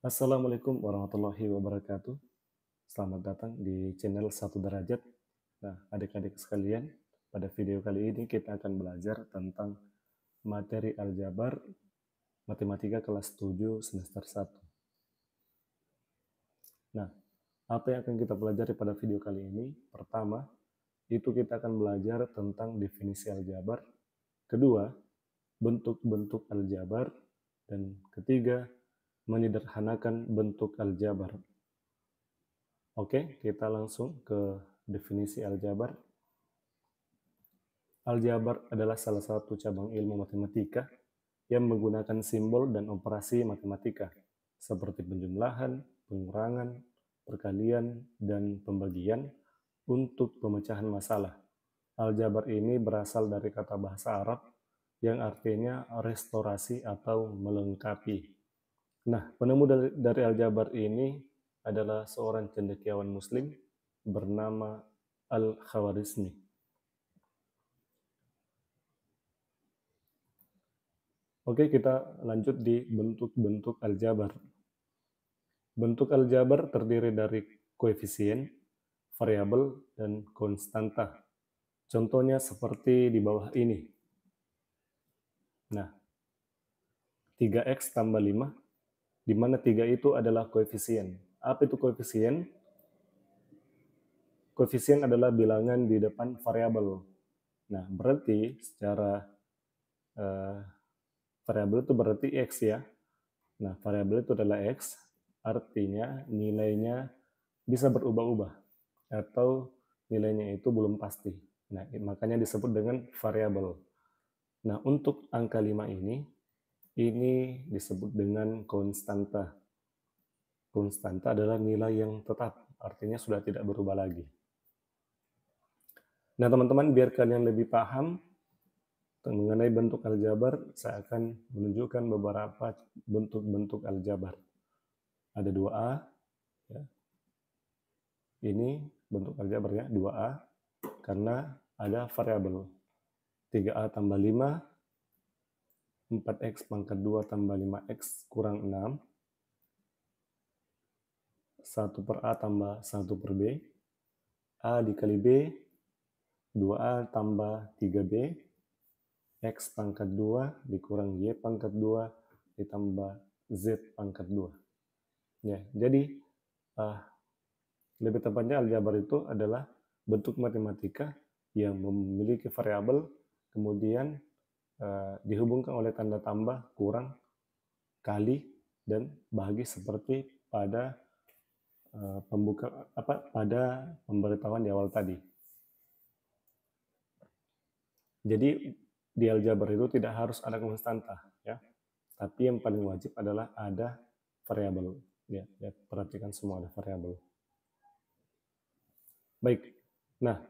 Assalamualaikum warahmatullahi wabarakatuh. Selamat datang di channel Satu Derajat. Nah, adik-adik sekalian, pada video kali ini kita akan belajar tentang materi aljabar matematika kelas 7 semester 1. Nah, apa yang akan kita pelajari pada video kali ini? Pertama, itu kita akan belajar tentang definisi aljabar. Kedua, bentuk-bentuk aljabar. Dan ketiga, menyederhanakan bentuk aljabar. Oke, kita langsung ke definisi aljabar. Aljabar adalah salah satu cabang ilmu matematika yang menggunakan simbol dan operasi matematika, seperti penjumlahan, pengurangan, perkalian, dan pembagian untuk pemecahan masalah. Aljabar ini berasal dari kata bahasa Arab yang artinya restorasi atau melengkapi. Nah, penemu dari aljabar ini adalah seorang cendekiawan muslim bernama Al-Khawarizmi. Oke, kita lanjut di bentuk-bentuk aljabar. Bentuk aljabar terdiri dari koefisien, variabel, dan konstanta. Contohnya seperti di bawah ini. Nah, 3x tambah 5, di mana 3 itu adalah koefisien. Apa itu koefisien? Koefisien adalah bilangan di depan variabel. Nah, berarti secara variabel itu berarti x ya. Nah, variabel itu adalah x, artinya nilainya bisa berubah-ubah atau nilainya itu belum pasti. Nah, makanya disebut dengan variabel. Nah, untuk angka 5 ini disebut dengan konstanta. Konstanta adalah nilai yang tetap, artinya sudah tidak berubah lagi. Nah, teman-teman, biar kalian lebih paham mengenai bentuk aljabar, saya akan menunjukkan beberapa bentuk-bentuk aljabar. Ada 2A, ya. Ini bentuk aljabar ya, 2A, karena ada variabel. 3A tambah 5, 4x pangkat 2 tambah 5x kurang 6, 1 per A tambah 1 per B, A dikali B, 2A tambah 3B, X pangkat 2 dikurang Y pangkat 2 ditambah Z pangkat 2. Ya, jadi lebih tepatnya aljabar itu adalah bentuk matematika yang memiliki variabel, kemudian dihubungkan oleh tanda tambah, kurang, kali, dan bahagi seperti pada pada pemberitahuan di awal tadi. Jadi di aljabar itu tidak harus ada konstanta, ya. Tapi yang paling wajib adalah ada variabel. Ya, perhatikan semua ada variabel. Baik. Nah,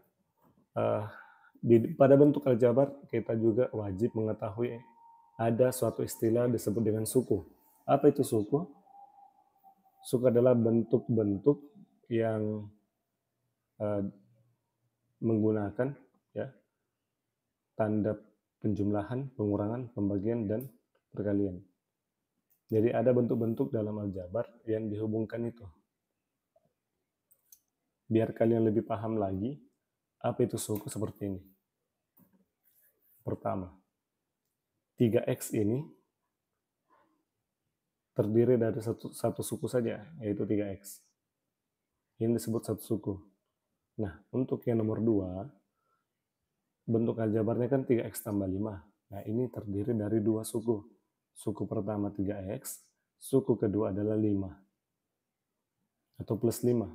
pada bentuk aljabar kita juga wajib mengetahui ada suatu istilah disebut dengan suku. Apa itu suku? Suku adalah bentuk-bentuk yang menggunakan ya tanda penjumlahan, pengurangan, pembagian, dan perkalian. Jadi ada bentuk-bentuk dalam aljabar yang dihubungkan itu. Biar kalian lebih paham lagi, apa itu suku seperti ini. Pertama, 3x ini terdiri dari satu suku saja, yaitu 3x. Ini disebut satu suku. Nah, untuk yang nomor 2, bentuk aljabarnya kan 3x tambah 5. Nah, ini terdiri dari dua suku. Suku pertama 3x, suku kedua adalah 5. Atau plus 5.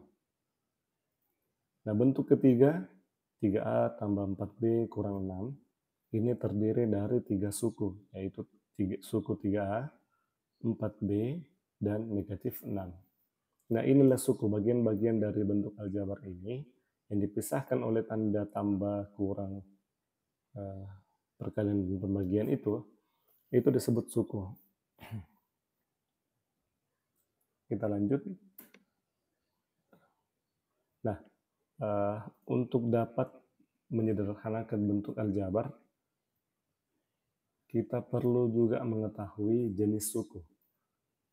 Nah, bentuk ketiga, 3A tambah 4B kurang 6. Ini terdiri dari 3 suku, yaitu suku 3A, 4B, dan negatif 6. Nah, inilah suku bagian-bagian dari bentuk aljabar ini yang dipisahkan oleh tanda tambah, kurang, perkalian dan pembagian itu disebut suku. Kita lanjut. Nah, untuk dapat menyederhanakan bentuk aljabar, kita perlu juga mengetahui jenis suku.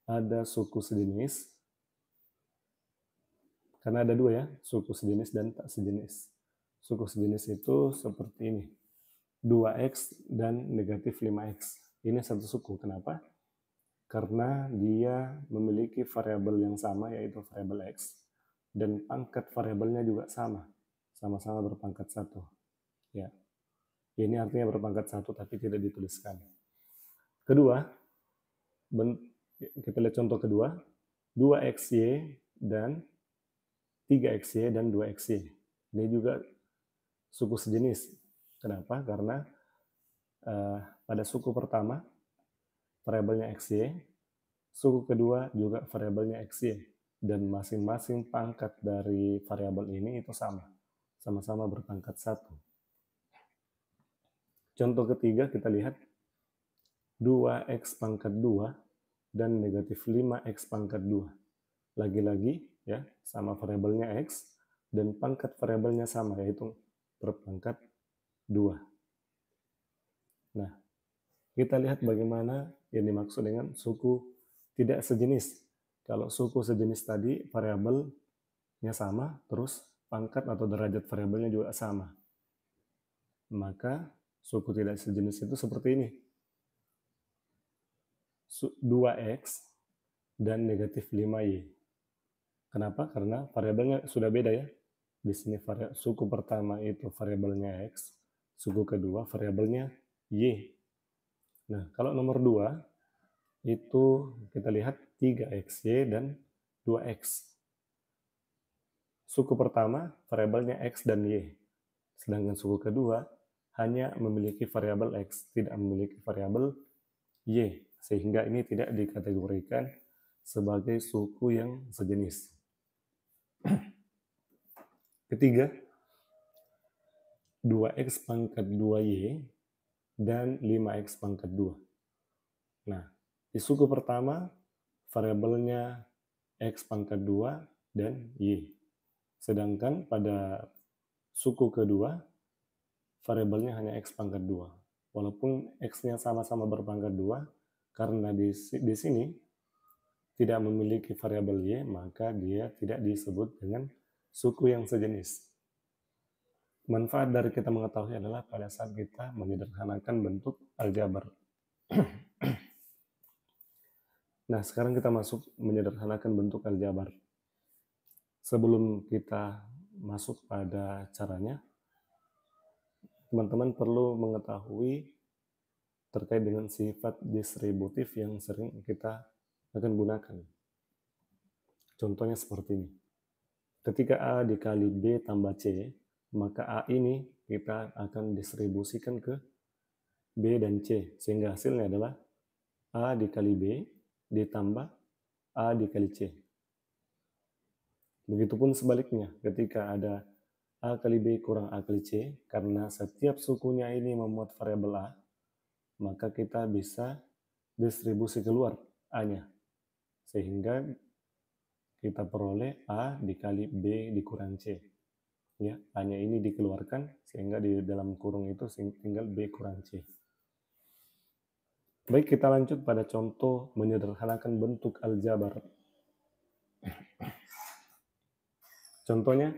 ada suku sejenis, karena ada dua ya, suku sejenis dan tak sejenis. Suku sejenis itu seperti ini, 2x dan negatif 5x. Ini satu suku, kenapa? Karena dia memiliki variabel yang sama, yaitu variabel x, dan pangkat variabelnya juga sama-sama berpangkat 1. Ya. Ini artinya berpangkat 1 tapi tidak dituliskan. Kedua, kita lihat contoh kedua, 2xy dan 3xy dan 2xy. Ini juga suku sejenis. Kenapa? Karena pada suku pertama variabelnya xy, suku kedua juga variabelnya xy, dan masing-masing pangkat dari variabel ini itu sama-sama berpangkat 1. Contoh ketiga kita lihat 2x pangkat 2 dan negatif 5x pangkat 2. Lagi-lagi ya, sama variabelnya x dan pangkat variabelnya sama, yaitu berpangkat 2. Nah, kita lihat bagaimana yang dimaksud dengan suku tidak sejenis. Kalau suku sejenis tadi variabelnya sama, terus pangkat atau derajat variabelnya juga sama. Maka suku tidak sejenis itu seperti ini. 2x dan negatif 5y. Kenapa? Karena variabelnya sudah beda ya. Di sini suku pertama itu variabelnya x, suku kedua variabelnya y. Nah, kalau nomor 2 itu kita lihat 3xy dan 2x. Suku pertama variabelnya x dan y. Sedangkan suku kedua hanya memiliki variabel x, tidak memiliki variabel y, sehingga ini tidak dikategorikan sebagai suku yang sejenis. Ketiga, 2x pangkat 2y dan 5x pangkat 2. Nah, di suku pertama variabelnya x pangkat 2 dan y. Sedangkan pada suku kedua variabelnya hanya x pangkat 2. Walaupun x-nya sama-sama berpangkat 2, karena di sini tidak memiliki variabel y, maka dia tidak disebut dengan suku yang sejenis. Manfaat dari kita mengetahui adalah pada saat kita menyederhanakan bentuk aljabar. Nah, sekarang kita masuk menyederhanakan bentuk aljabar. Sebelum kita masuk pada caranya, teman-teman perlu mengetahui terkait dengan sifat distributif yang sering kita akan gunakan. Contohnya seperti ini. Ketika A dikali B tambah C, maka A ini kita akan distribusikan ke B dan C, sehingga hasilnya adalah A dikali B ditambah A dikali C. Begitupun sebaliknya, ketika ada A kali B kurang A kali C, karena setiap sukunya ini memuat variabel A, maka kita bisa distribusi keluar A-nya, sehingga kita peroleh A dikali B dikurang C. Ya, A-nya ini dikeluarkan, sehingga di dalam kurung itu tinggal B kurang C. Baik, kita lanjut pada contoh menyederhanakan bentuk aljabar. Contohnya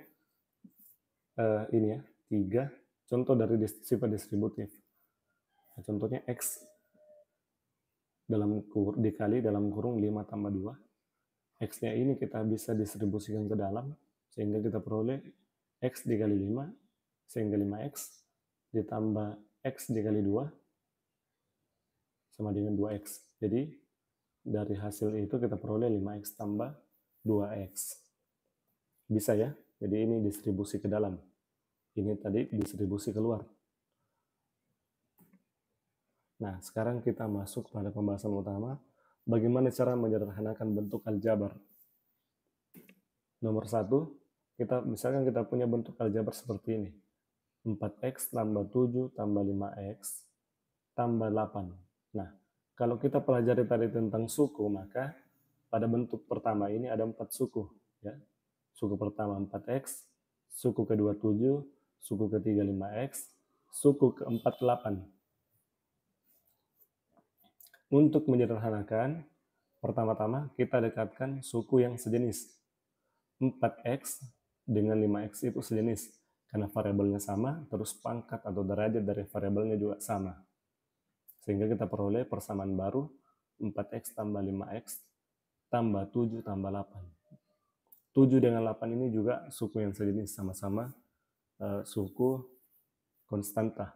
ini ya, 3 contoh dari sifat distributif. Nah, contohnya X dikali dalam kurung 5 tambah 2. X-nya ini kita bisa distribusikan ke dalam, sehingga kita peroleh X dikali 5, sehingga 5X ditambah X dikali 2 sama dengan 2X. Jadi dari hasil itu kita peroleh 5X tambah 2X. Bisa ya? Jadi ini distribusi ke dalam. Ini tadi distribusi keluar. Nah, sekarang kita masuk pada pembahasan utama. Bagaimana cara menyederhanakan bentuk aljabar? Nomor 1, misalkan kita punya bentuk aljabar seperti ini. 4x tambah 7 tambah 5x tambah 8. Nah, kalau kita pelajari tadi tentang suku, maka pada bentuk pertama ini ada 4 suku. Ya. Suku pertama 4x, suku kedua 7, suku ketiga 5x, suku keempat 8. Untuk menyederhanakan, Pertama-tama kita dekatkan suku yang sejenis. 4x dengan 5x itu sejenis. Karena variabelnya sama, terus pangkat atau derajat dari variabelnya juga sama. Sehingga kita peroleh persamaan baru 4x tambah 5x tambah 7 tambah 8. 7 dengan 8 ini juga suku yang sejenis, sama-sama suku konstanta.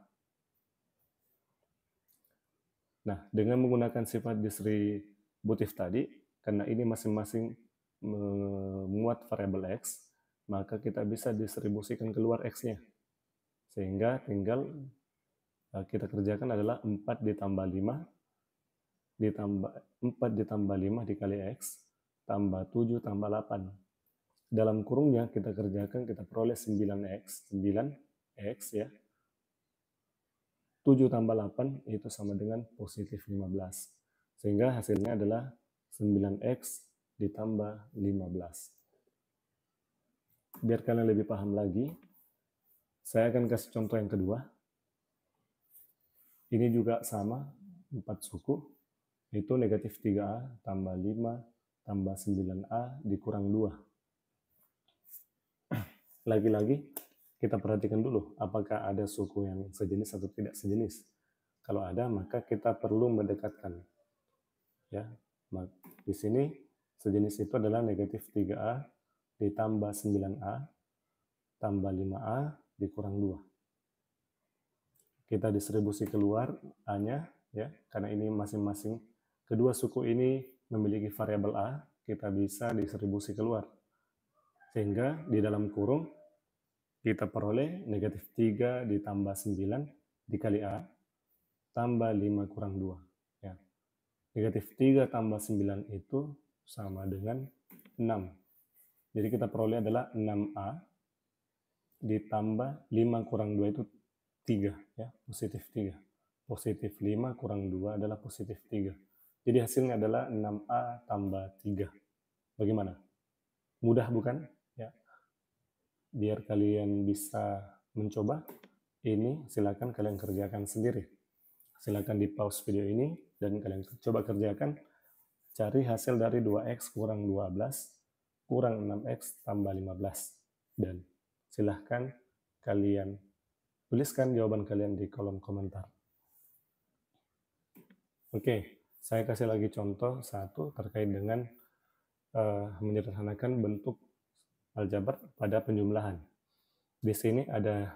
Nah, dengan menggunakan sifat distributif tadi, karena ini masing-masing memuat variabel x, maka kita bisa distribusikan keluar x-nya. Sehingga tinggal kita kerjakan adalah 4 ditambah 5, ditambah 4 ditambah 5 dikali x, tambah 7 tambah 8. Dalam kurungnya kita kerjakan, kita peroleh 9x ya. 7 tambah 8 itu sama dengan positif 15. Sehingga hasilnya adalah 9x ditambah 15. Biar kalian lebih paham lagi, saya akan kasih contoh yang kedua. Ini juga sama, 4 suku. Itu negatif 3a tambah 5 tambah 9a dikurang 2. Lagi-lagi, kita perhatikan dulu apakah ada suku yang sejenis atau tidak sejenis. Kalau ada, maka kita perlu mendekatkan. Ya, di sini sejenis itu adalah negatif 3a ditambah 9a tambah 5a dikurang 2. Kita distribusi keluar a-nya, ya, karena ini masing-masing kedua suku ini memiliki variabel a, kita bisa distribusi keluar. Sehingga di dalam kurung kita peroleh negatif 3 ditambah 9 dikali a tambah 5 kurang 2. Ya. Negatif 3 tambah 9 itu sama dengan 6. Jadi kita peroleh adalah 6a ditambah 5 kurang 2 itu 3. Ya, positif 3. Positif 5 kurang 2 adalah positif 3. Jadi hasilnya adalah 6a tambah 3. Bagaimana? Mudah bukan? Ya. Biar kalian bisa mencoba, ini silakan kalian kerjakan sendiri. Silakan di pause video ini dan kalian coba kerjakan. Cari hasil dari 2x kurang 12 kurang 6x tambah 15. Dan silahkan kalian tuliskan jawaban kalian di kolom komentar. Oke, saya kasih lagi contoh satu terkait dengan menyederhanakan bentuk aljabar pada penjumlahan. Di sini ada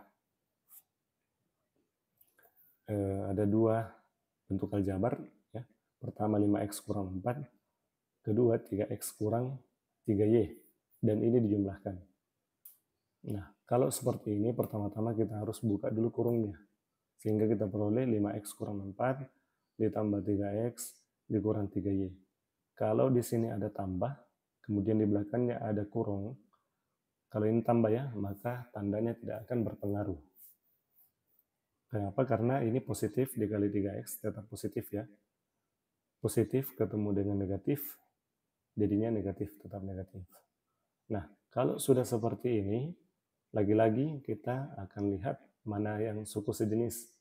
dua bentuk aljabar. Ya. Pertama 5x kurang 4, kedua 3x kurang 3y, dan ini dijumlahkan. Nah, kalau seperti ini, pertama-tama kita harus buka dulu kurungnya. Sehingga kita peroleh 5x kurang 4 ditambah 3x dikurang 3y. Kalau di sini ada tambah, kemudian di belakangnya ada kurung, kalau ini tambah ya, maka tandanya tidak akan berpengaruh. Kenapa? Karena ini positif dikali 3x tetap positif ya. Positif ketemu dengan negatif, jadinya negatif, tetap negatif. Nah, kalau sudah seperti ini, lagi-lagi kita akan lihat mana yang suku sejenis,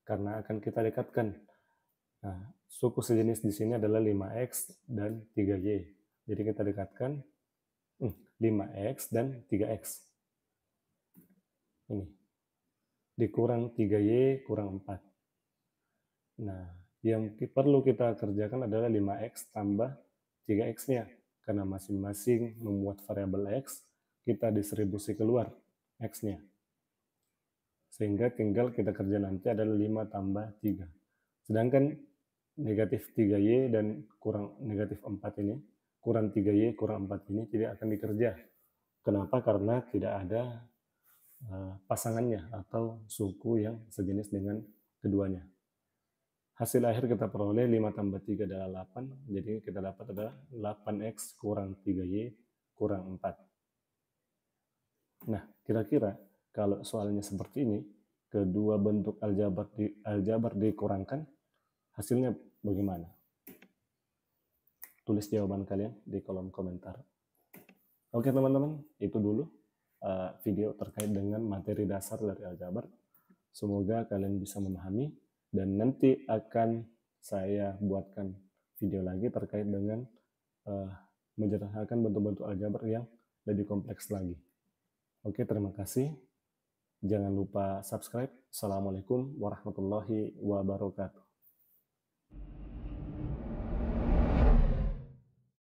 karena akan kita dekatkan. Nah, suku sejenis di sini adalah 5x dan 3y. Jadi kita dekatkan 5x dan 3x. Ini. Dikurang 3y kurang 4. Nah, yang perlu kita kerjakan adalah 5x tambah 3x-nya. Karena masing-masing memuat variabel x, kita distribusi keluar x-nya. Sehingga tinggal kita kerja nanti adalah 5 tambah 3. Sedangkan negatif 3y dan kurang negatif 4 ini, kurang 3y kurang 4 ini tidak akan dikerja. Kenapa? Karena tidak ada pasangannya atau suku yang sejenis dengan keduanya. Hasil akhir kita peroleh 5 tambah 3 adalah 8, jadi kita dapat adalah 8x kurang 3y kurang 4. Nah, kira-kira kalau soalnya seperti ini, kedua bentuk aljabar dikurangkan, hasilnya bagaimana? Tulis jawaban kalian di kolom komentar. Oke teman-teman, itu dulu video terkait dengan materi dasar dari aljabar. Semoga kalian bisa memahami, dan nanti akan saya buatkan video lagi terkait dengan menjelaskan bentuk-bentuk aljabar yang lebih kompleks lagi. Oke, terima kasih. Jangan lupa subscribe. Assalamualaikum warahmatullahi wabarakatuh.